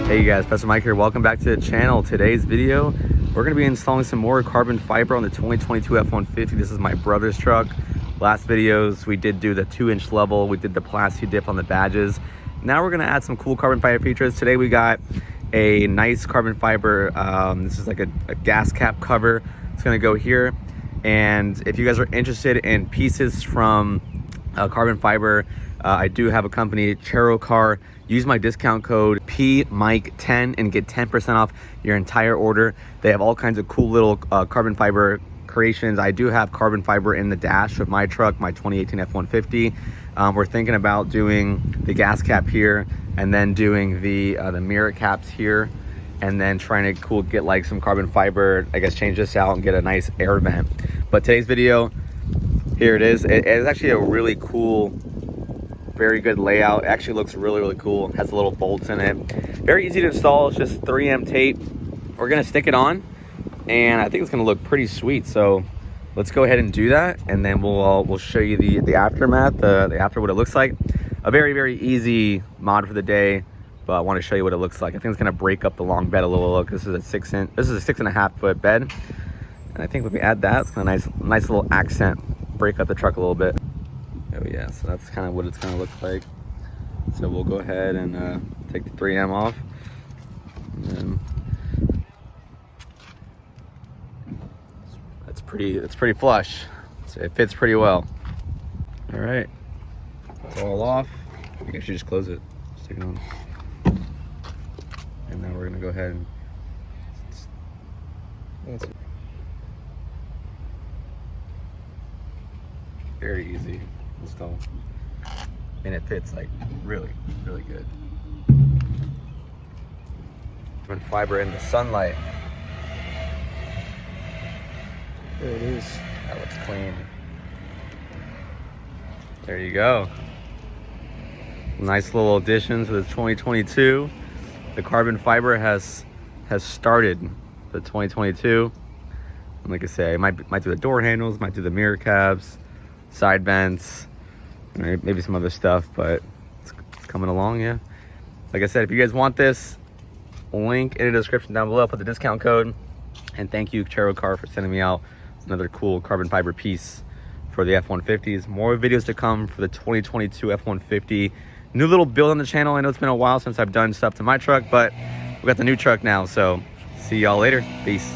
Hey guys, Professor Mike here. Welcome back to the channel. Today's video, we're going to be installing some more carbon fiber on the 2022 F-150. This is my brother's truck. Last videos, we did do the 2-inch level. We did the plasti dip on the badges. Now we're going to add some cool carbon fiber features. Today we got a nice carbon fiber. This is like a gas cap cover. It's going to go here. And if you guys are interested in pieces from carbon fiber, I do have a company, Car. Use my discount code PMIKE10 and get 10% off your entire order. They have all kinds of cool little carbon fiber creations. I do have carbon fiber in the dash of my truck, my 2018 F-150. We're thinking about doing the gas cap here and then doing the mirror caps here, and then trying to get like some carbon fiber, I guess change this out and get a nice air vent. But today's video, here it is. It is actually a really cool, very good layout. It actually looks really cool. It has the little bolts in it. Very easy to install. It's just 3M tape. We're gonna stick it on, and I think it's gonna look pretty sweet. So let's go ahead and do that, and then we'll show you the aftermath, the after what it looks like. A very easy mod for the day, but I want to show you what it looks like. I think it's gonna break up the long bed a little. Look, this is a 6.5 foot bed, and I think if we add that, it's gonna nice little accent, break up the truck a little bit. Oh yeah, so that's kind of what it's gonna look like. So we'll go ahead and take the 3M off, and then it's pretty flush. So it fits pretty well. All right, it's all off. I guess you just close it, stick it on, and now we're gonna go ahead and very easy install, and it fits like really good. Carbon fiber in the sunlight. There it is. That looks clean. There you go. Nice little addition to the 2022. The carbon fiber has started the 2022. And like I say, I might do the door handles, might do the mirror cabs, side vents, maybe some other stuff, but it's coming along. Yeah, like I said, if you guys want this, link in the description down below. Put the discount code, and thank you Car for sending me out another cool carbon fiber piece for the F-150s. More videos to come for the 2022 F-150. New little build on the channel. I know it's been a while since I've done stuff to my truck, but we got the new truck now, so see y'all later. Peace.